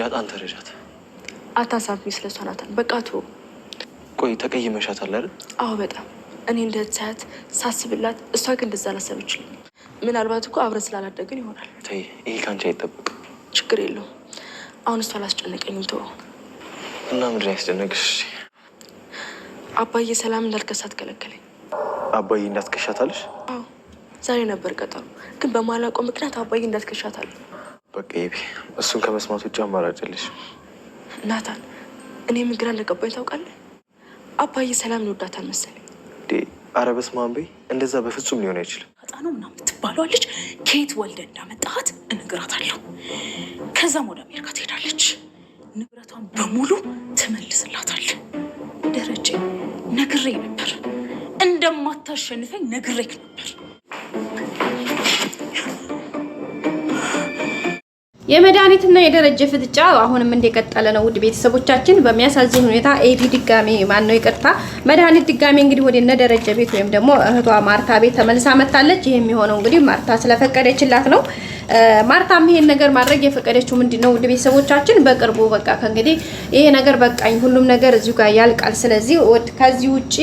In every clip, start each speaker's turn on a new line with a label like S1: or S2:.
S1: ዳጣን ተረጃት።
S2: አታሳቢ ስለሷ ናታን። በቃ ተው።
S1: ቆይ ተቀይመሻታል አይደል?
S2: አዎ በጣም እኔ እንደዛት ሳስብላት እሷ ግን እንደዛ አላሰበችልኝ። ምናልባት እኮ አብረን ስላላደግን ይሆናል።
S1: ተይ ይሄ ካንቺ አይጠበቅም።
S2: ችግር የለውም። አሁን እሷ አላስጨነቀኝም። ተው
S1: እና ምንድን ነው ያስጨነቅሽ?
S2: አባዬ ሰላም እንዳልከሳት ከለከለኝ።
S1: አባዬ እንዳትከሻታለሽ?
S2: አዎ ዛሬ ነበር ቀጠሮ፣ ግን በማላውቀው ምክንያት አባዬ እንዳትከሻታለሁ።
S1: በቃ ይቢ እሱን ከመስማት ውጭ አማራጭ የለሽ።
S2: ናታን እኔ ምን ግራ እንደገባኝ ታውቃለህ? አባዬ ሰላም ይወዳታል መሰለኝ።
S1: ኧረ በስመ አብ በይ። እንደዛ በፍጹም ሊሆን አይችልም።
S3: ህፃኑ ምናምን የምትባለው ልጅ ከየት ወልደ እንዳመጣት እነግራታለሁ። ከዛም ወደ አሜሪካ ትሄዳለች። ንብረቷን በሙሉ ትመልስላታል። ደረጀ ነግሬ ነበር፣ እንደማታሸንፈኝ ነግሬክ ነበር።
S4: የመድኃኒትና የደረጀ ፍጥጫ አሁንም እንደቀጠለ ነው። ውድ ቤተሰቦቻችን በሚያሳዝን ሁኔታ ኤዲ ድጋሜ ማነው ይቅርታ መድኃኒት ድጋሜ እንግዲህ ወደ እነ ደረጀ ቤት ወይም ደግሞ እህቷ ማርታ ቤት ተመልሳ መጣለች። ይሄ የሚሆነው እንግዲህ ማርታ ስለፈቀደችላት ነው። ማርታም ይሄን ነገር ማድረግ የፈቀደችው ምንድነው ውድ ቤተሰቦቻችን በቅርቡ በቃ ከእንግዲህ ይሄ ነገር በቃኝ፣ ሁሉም ነገር እዚሁ ጋር ያልቃል። ስለዚህ ከዚህ ውጪ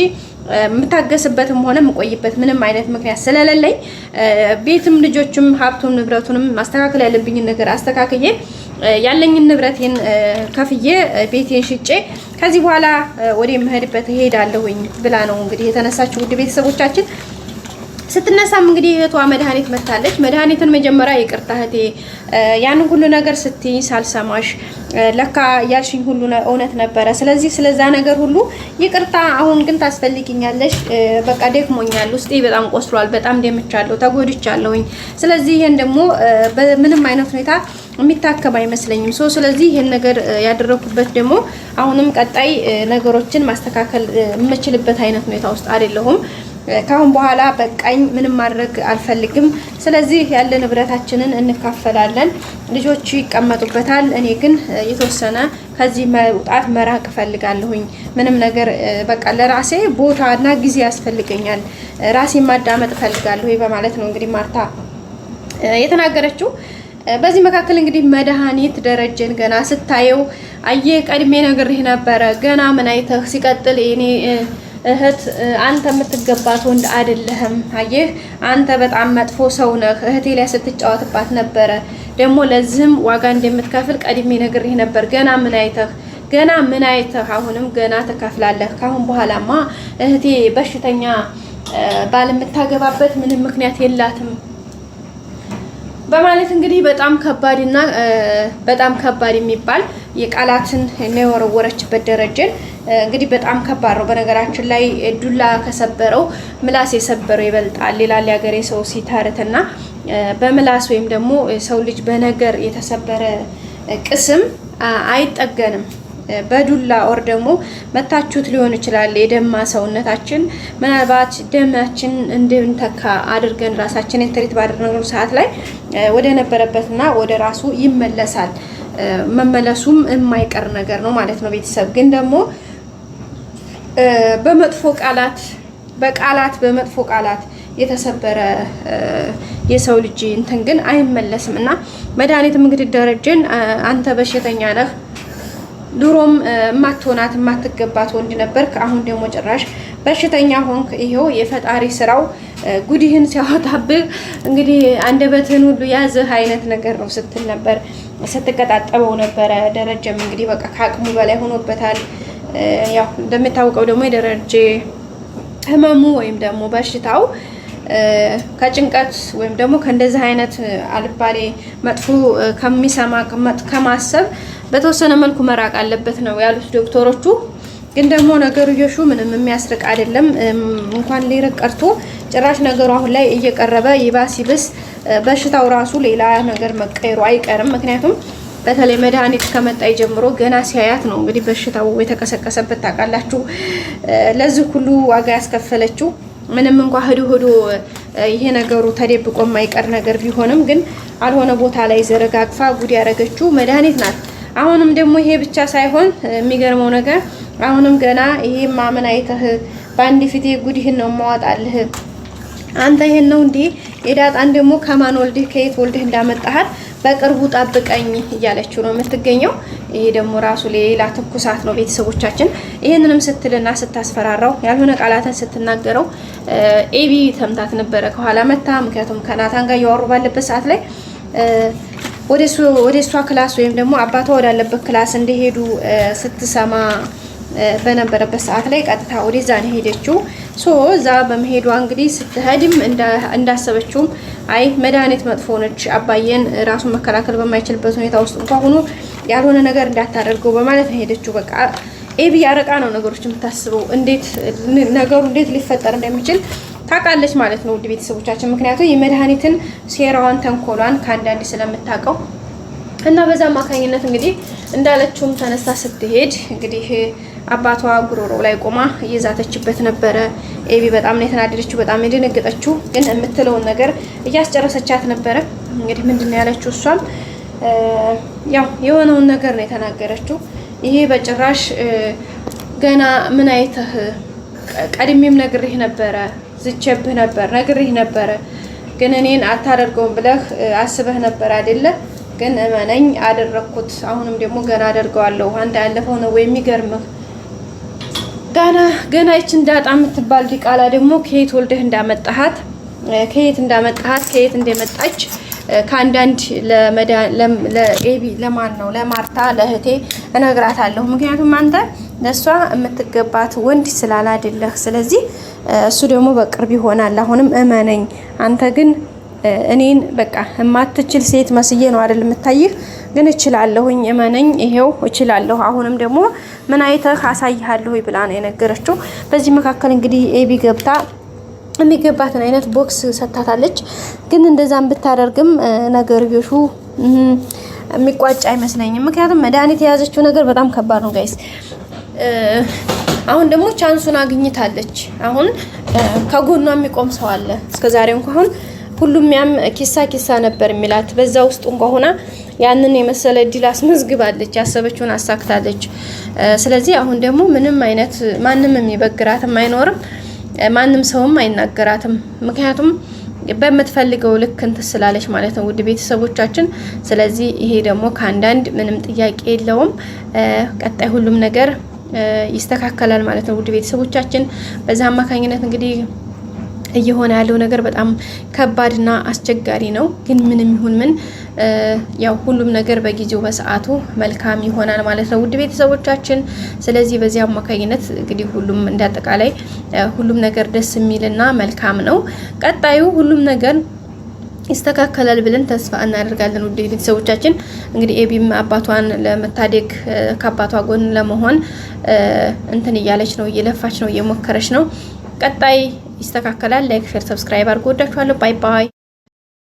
S4: የምታገስበትም ሆነ የምቆይበት ምንም አይነት ምክንያት ስለሌለኝ ቤትም ልጆችም ሀብቱም ንብረቱንም ማስተካከል ያለብኝ ነገር አስተካክዬ ያለኝን ንብረቴን ከፍዬ ቤቴን ሽጬ ከዚህ በኋላ ወደ መሄድበት እሄዳለሁኝ ብላ ነው እንግዲህ የተነሳችው ውድ ቤተሰቦቻችን። ስትነሳም እንግዲህ እህቷ መድኃኒት መታለች። መድኃኒትን መጀመሪያ ይቅርታ እህቴ ያን ሁሉ ነገር ስትይ ሳልሰማሽ ለካ ያልሽኝ ሁሉ እውነት ነበረ። ስለዚህ ስለዛ ነገር ሁሉ ይቅርታ፣ አሁን ግን ታስፈልጊኛለሽ። በቃ ደክሞኛል፣ ውስጤ በጣም ቆስሏል፣ በጣም ደምቻለሁ፣ ተጎድቻለሁኝ። ስለዚህ ይሄን ደግሞ በምንም አይነት ሁኔታ የሚታከም አይመስለኝም። ስለዚህ ይሄን ነገር ያደረኩበት ደግሞ አሁንም ቀጣይ ነገሮችን ማስተካከል የምችልበት አይነት ሁኔታ ውስጥ አይደለሁም። ካሁን በኋላ በቃኝ፣ ምንም ማድረግ አልፈልግም። ስለዚህ ያለ ንብረታችንን እንካፈላለን፣ ልጆቹ ይቀመጡበታል። እኔ ግን የተወሰነ ከዚህ መውጣት መራቅ ፈልጋለሁኝ። ምንም ነገር በቃ ለራሴ ቦታና ጊዜ ያስፈልገኛል፣ ራሴን ማዳመጥ ፈልጋለሁ በማለት ነው እንግዲህ ማርታ የተናገረችው። በዚህ መካከል እንግዲህ መድኃኒት ደረጀን ገና ስታየው አየ ቀድሜ ነግሬህ ነበረ፣ ገና ምን አይተህ ሲቀጥል እኔ እህት አንተ የምትገባት ወንድ አይደለህም። አየህ አንተ በጣም መጥፎ ሰው ነህ። እህቴ ላይ ስትጫወትባት ነበረ። ደግሞ ለዚህም ዋጋ እንደምትከፍል ቀድሜ ነግሬህ ነበር። ገና ምን አይተህ አሁንም ገና ትከፍላለህ። ካሁን በኋላማ እህቴ በሽተኛ ባል የምታገባበት ምንም ምክንያት የላትም በማለት እንግዲህ በጣም ከባድ የሚባል የቃላትን ነው የወረወረችበት ደረጀን። እንግዲህ በጣም ከባድ ነው። በነገራችን ላይ ዱላ ከሰበረው ምላስ የሰበረው ይበልጣል ይላል ያገሬ ሰው ሲተርትና በምላስ ወይም ደግሞ ሰው ልጅ በነገር የተሰበረ ቅስም አይጠገንም። በዱላ ወር ደግሞ መታችሁት ሊሆን ይችላል የደማ ሰውነታችን ምናልባት ደማችን እንድንተካ አድርገን ራሳችንን ትሪት ባደረግነው ሰዓት ላይ ወደ ነበረበትና ወደ ራሱ ይመለሳል። መመለሱም የማይቀር ነገር ነው ማለት ነው። ቤተሰብ ግን ደግሞ በመጥፎ ቃላት የተሰበረ የሰው ልጅ እንትን ግን አይመለስም እና መድኃኒትም እንግዲህ ደረጀን አንተ በሽተኛ ነህ፣ ድሮም ማትሆናት ማትገባት ወንድ ነበርክ፣ አሁን ደግሞ ጭራሽ በሽተኛ ሆንክ። ይሄው የፈጣሪ ስራው ጉዲህን ሲያወጣብህ እንግዲህ አንደበትህን ሁሉ ያዘህ አይነት ነገር ነው ስትል ነበር፣ ስትቀጣጠበው ነበረ። ደረጀም እንግዲህ በቃ ከአቅሙ በላይ ሆኖበታል። ያው እንደምታውቀው ደግሞ የደረጀ ህመሙ ወይም ደግሞ በሽታው ከጭንቀት ወይም ደግሞ ከእንደዚህ አይነት አልባሌ መጥፎ ከማሰብ በተወሰነ መልኩ መራቅ አለበት ነው ያሉት ዶክተሮቹ። ግን ደግሞ ነገሩ የሹ ምንም የሚያስርቅ አይደለም። እንኳን ሊርቅ ቀርቶ ጭራሽ ነገሩ አሁን ላይ እየቀረበ ይባስ ይብስ በሽታው ራሱ ሌላ ነገር መቀየሩ አይቀርም። ምክንያቱም በተለይ መድኃኒት ከመጣ ጀምሮ ገና ሲያያት ነው እንግዲህ በሽታው የተቀሰቀሰበት ታውቃላችሁ። ለዚህ ሁሉ ዋጋ ያስከፈለችው ምንም እንኳን ሄዶ ይሄ ነገሩ ተደብቆ የማይቀር ነገር ቢሆንም ግን አልሆነ ቦታ ላይ ዘረጋግፋ ጉድ ያረገችው መድኃኒት ናት። አሁንም ደግሞ ይሄ ብቻ ሳይሆን የሚገርመው ነገር አሁንም ገና ይሄ ማመን አይተህ ባንዲ ፊቴ ጉድህን ነው ማዋጣልህ አንተ ይሄን ነው እንዴ የዳጣን ደግሞ ከማን ወልደህ ከየት ወልደህ እንዳመጣሃት በቅርቡ ጠብቀኝ እያለችው ነው የምትገኘው። ይሄ ደግሞ ራሱ ሌላ ትኩሳት ነው ቤተሰቦቻችን። ይህንንም ስትልና ስታስፈራራው ያልሆነ ቃላትን ስትናገረው ኤቢ ተምታት ነበረ ከኋላ መታ። ምክንያቱም ከናታን ጋር እያወሩ ባለበት ሰዓት ላይ ወደ እሷ ክላስ ወይም ደግሞ አባቷ ወዳለበት ክላስ እንደሄዱ ስትሰማ በነበረበት ሰዓት ላይ ቀጥታ ወደዛ ነው ሄደችው። እዛ በመሄዷ እንግዲህ ስትሄድም እንዳሰበችውም አይ መድኃኒት መጥፎ ነች፣ አባዬን ራሱን መከላከል በማይችልበት ሁኔታ ውስጥ እንኳን ሆኖ ያልሆነ ነገር እንዳታደርገው በማለት ነው ሄደችው። በቃ ኤቢ ያረቃ ነው ነገሮች የምታስበው፣ ነገሩ እንዴት ሊፈጠር እንደሚችል ታውቃለች ማለት ነው ውድ ቤተሰቦቻችን። ምክንያቱም የመድኃኒትን ሴራዋን ተንኮሏን ከአንዳንድ ስለምታውቀው እና በዛ አማካኝነት እንግዲህ እንዳለችውም ተነስታ ስትሄድ እንግዲህ አባቷ ጉሮሮ ላይ ቆማ እየዛተችበት ነበረ። ኤቢ በጣም ነው የተናደደችው፣ በጣም የደነገጠችው፣ ግን የምትለውን ነገር እያስጨረሰቻት ነበረ። እንግዲህ ምንድን ነው ያለችው? እሷም ያው የሆነውን ነገር ነው የተናገረችው። ይሄ በጭራሽ ገና ምን አይተህ ቀድሜም ነግሬህ ነበረ፣ ዝቼብህ ነበር፣ ነግሬህ ነበረ፣ ግን እኔን አታደርገውም ብለህ አስበህ ነበር አይደለ? ግን እመነኝ አደረኩት። አሁንም ደግሞ ገና አደርገዋለሁ። አንተ ያለፈው ነው ወይ የሚገርምህ ገና ይችን ዳጣ የምትባል ዲቃላ ደግሞ ከየት ወልደህ እንዳመጣሃት ከየት እንደመጣች ከአንዳንድ ለኤቢ ለማን ነው ለማርታ ለእህቴ እነግራታለሁ። ምክንያቱም አንተ ለእሷ የምትገባት ወንድ ስላላደለህ፣ ስለዚህ እሱ ደግሞ በቅርብ ይሆናል። አሁንም እመነኝ። አንተ ግን እኔን በቃ የማትችል ሴት መስዬ ነው አይደል የምታይህ? ግን እችላለሁኝ፣ እመነኝ፣ ይሄው እችላለሁ። አሁንም ደግሞ ምን አይተህ አሳይሃለሁ ብላ ነው የነገረችው። በዚህ መካከል እንግዲህ ኤቢ ገብታ የሚገባትን አይነት ቦክስ ሰታታለች። ግን እንደዛም ብታደርግም ነገርዮሹ የሚቋጭ አይመስለኝም። ምክንያቱም መድኃኒት የያዘችው ነገር በጣም ከባድ ነው ጋይስ። አሁን ደግሞ ቻንሱን አግኝታለች። አሁን ከጎኗ የሚቆም ሰው አለ። እስከዛሬ እንኳን ሁሉም ያም ኪሳ ነበር የሚላት። በዛ ውስጥ እንኳን ሆና ያንን የመሰለ እድል አስመዝግባለች፣ ያሰበችውን አሳክታለች። ስለዚህ አሁን ደግሞ ምንም አይነት ማንም የሚበግራትም አይኖርም፣ ማንም ሰውም አይናገራትም። ምክንያቱም በምትፈልገው ልክ እንትን ስላለች ማለት ነው ውድ ቤተሰቦቻችን። ስለዚህ ይሄ ደግሞ ከአንዳንድ ምንም ጥያቄ የለውም፣ ቀጣይ ሁሉም ነገር ይስተካከላል ማለት ነው ውድ ቤተሰቦቻችን። በዛ አማካኝነት እንግዲህ እየሆነ ያለው ነገር በጣም ከባድና አስቸጋሪ ነው። ግን ምንም ይሁን ምን ያው ሁሉም ነገር በጊዜው በሰዓቱ መልካም ይሆናል ማለት ነው ውድ ቤተሰቦቻችን። ስለዚህ በዚህ አማካኝነት እንግዲህ ሁሉም እንዳጠቃላይ ሁሉም ነገር ደስ የሚልና መልካም ነው። ቀጣዩ ሁሉም ነገር ይስተካከላል ብለን ተስፋ እናደርጋለን ውድ ቤተሰቦቻችን። እንግዲህ ኤቢም አባቷን ለመታደግ ከአባቷ ጎን ለመሆን እንትን እያለች ነው፣ እየለፋች ነው፣ እየሞከረች ነው። ቀጣይ ይስተካከላል። ላይክ፣ ሼር፣ ሰብስክራይብ አድርጉ። ወዳችኋለሁ። ባይ ባይ።